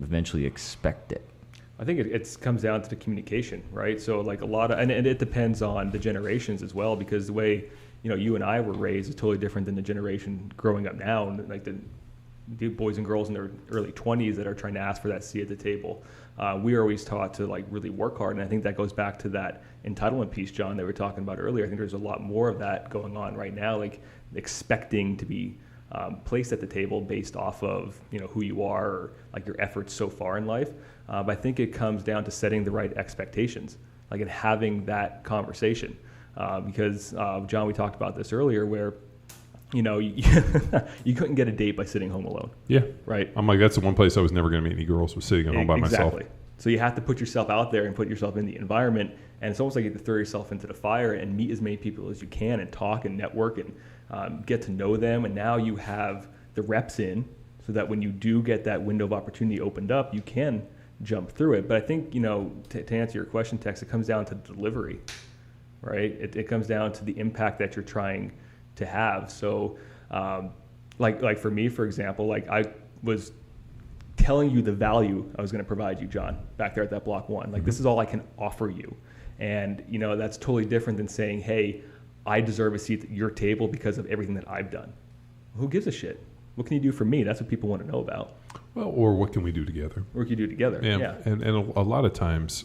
[SPEAKER 2] eventually expect it?
[SPEAKER 3] I think it comes down to the communication, right? So like and it depends on the generations as well, because the way you and I were raised is totally different than the generation growing up now, and like the boys and girls in their early 20s that are trying to ask for that seat at the table. We are always taught to like really work hard, and I think that goes back to that entitlement piece, John, that we were talking about earlier. I think there's a lot more of that going on right now, like expecting to be placed at the table based off of who you are or like your efforts so far in life. But I think it comes down to setting the right expectations, like and having that conversation. Because John, we talked about this earlier, where you couldn't get a date by sitting home alone.
[SPEAKER 1] Yeah,
[SPEAKER 3] right.
[SPEAKER 1] I'm like, that's the one place I was never going to meet any girls, was sitting at home by myself.
[SPEAKER 3] Exactly. So you have to put yourself out there and put yourself in the environment, and it's almost like you have to throw yourself into the fire and meet as many people as you can and talk and network and get to know them. And now you have the reps in, so that when you do get that window of opportunity opened up, you can jump through it. But I think to answer your question, Tex, it comes down to delivery, right? It comes down to the impact that you're trying to have. So, like for me, for example, like I was telling you the value I was going to provide you, John, back there at that block one. Like, this is all I can offer you. And, that's totally different than saying, hey, I deserve a seat at your table because of everything that I've done. Who gives a shit? What can you do for me? That's what people want to know about.
[SPEAKER 1] Well, or what can we do together?
[SPEAKER 3] What can you do together? Yeah.
[SPEAKER 1] And a lot of times,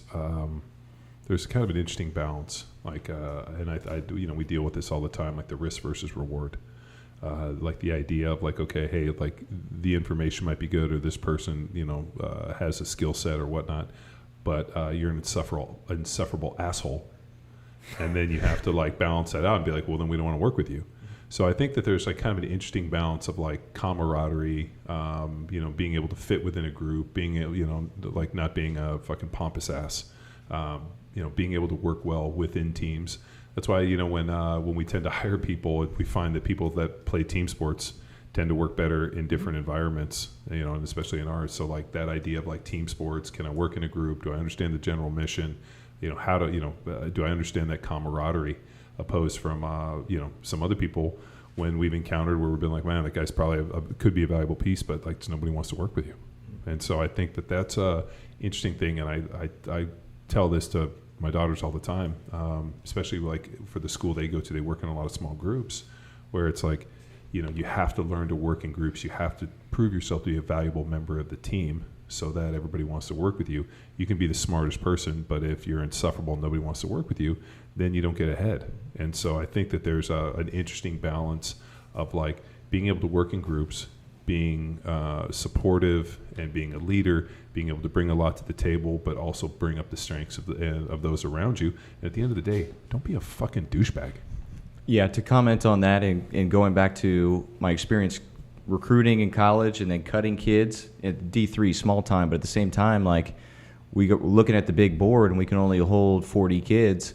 [SPEAKER 1] there's kind of an interesting balance. Like, and I do, we deal with this all the time, like the risk versus reward. Like the idea of like, okay, hey, like the information might be good, or this person, has a skill set or whatnot, but you're an insufferable asshole. And then you have to like balance that out and be like, well, then we don't want to work with you. So I think that there's like kind of an interesting balance of like camaraderie, being able to fit within a group, being able, like not being a fucking pompous ass, being able to work well within teams. That's why, when we tend to hire people, we find that people that play team sports tend to work better in different environments, and especially in ours. So like that idea of like team sports, can I work in a group? Do I understand the general mission? Do I understand that camaraderie, opposed from, some other people when we've encountered where we've been like, man, that guy's probably could be a valuable piece, but like nobody wants to work with you. And so I think that that's a interesting thing. And I tell this to my daughters all the time, especially like for the school they go to. They work in a lot of small groups where it's like, you have to learn to work in groups. You have to prove yourself to be a valuable member of the team so that everybody wants to work with you. You can be the smartest person, but if you're insufferable and nobody wants to work with you, then you don't get ahead. And so I think that there's an interesting balance of like being able to work in groups, being supportive and being a leader, being able to bring a lot to the table, but also bring up the strengths of those around you. And at the end of the day, don't be a fucking douchebag.
[SPEAKER 2] Yeah, to comment on that and going back to my experience recruiting in college and then cutting kids at D3, small time, but at the same time, like we go looking at the big board and we can only hold 40 kids.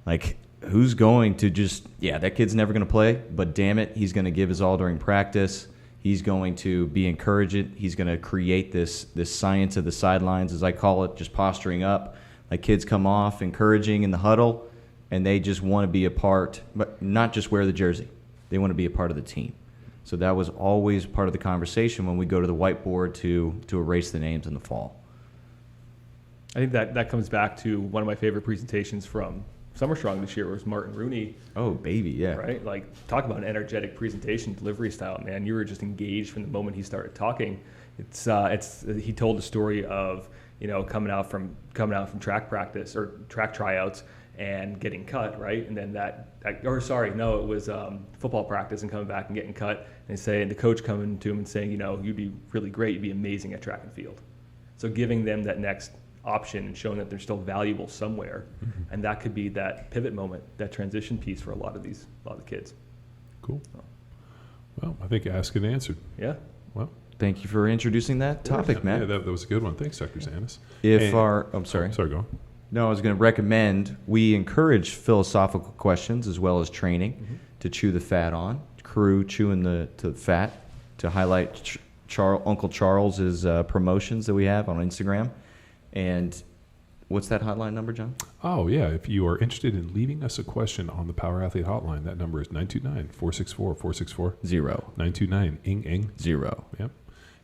[SPEAKER 2] Like, who's going to just, that kid's never going to play, but damn it, he's going to give his all during practice. He's going to be encouraging. He's going to create this science of the sidelines, as I call it, just posturing up. Like, kids come off encouraging in the huddle, and they just want to be a part, but not just wear the jersey. They want to be a part of the team. So that was always part of the conversation when we go to the whiteboard to erase the names in the fall.
[SPEAKER 3] I think that comes back to one of my favorite presentations from Summer Strong this year was Martin Rooney.
[SPEAKER 2] Oh, baby, yeah.
[SPEAKER 3] Right? Like, talk about an energetic presentation delivery style, man. You were just engaged from the moment he started talking. He told the story of, coming out from track practice or track tryouts and getting cut, right? And then it was football practice and coming back and getting cut. And the coach coming to him and saying, you'd be really great, you'd be amazing at track and field. So giving them that next option and showing that they're still valuable somewhere, and that could be that pivot moment, that transition piece for a lot of the kids.
[SPEAKER 1] Cool. Well, I think asked and answered.
[SPEAKER 3] Yeah.
[SPEAKER 1] Well,
[SPEAKER 2] thank you for introducing that topic, Matt.
[SPEAKER 1] Yeah, that was a good one. Thanks, Dr. Zanis.
[SPEAKER 2] I'm sorry.
[SPEAKER 1] Sorry, go on.
[SPEAKER 2] No, I was going to recommend we encourage philosophical questions as well as training to chew the fat on. Crew chewing the fat to highlight Uncle Charles's promotions that we have on Instagram. And what's that hotline number, John?
[SPEAKER 1] Oh, yeah. If you are interested in leaving us a question on the Power Athlete Hotline, that number is 929-464-464. 929-ING-ING.
[SPEAKER 2] 0.
[SPEAKER 1] Yep.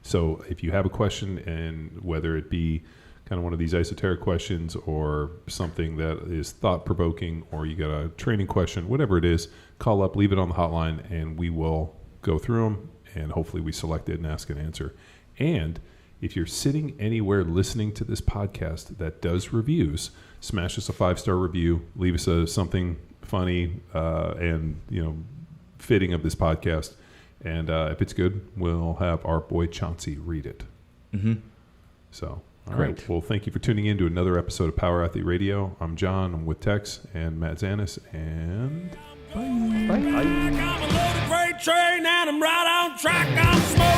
[SPEAKER 1] So if you have a question, and whether it be kind of one of these esoteric questions or something that is thought-provoking, or you got a training question, whatever it is, call up, leave it on the hotline, and we will go through them, and hopefully we select it and ask and answer. And if you're sitting anywhere listening to this podcast that does reviews, smash us a 5-star review, leave us something funny and fitting of this podcast, And if it's good, we'll have our boy Chauncey read it.
[SPEAKER 2] Mm-hmm.
[SPEAKER 1] So, all
[SPEAKER 2] Great.
[SPEAKER 1] right. Well, thank you for tuning in to another episode of Power Athlete Radio. I'm John. I'm with Tex and Matt Zanis. And bye.
[SPEAKER 3] Bye.
[SPEAKER 4] I'm a loaded freight train and I'm right on track. I'm smoking.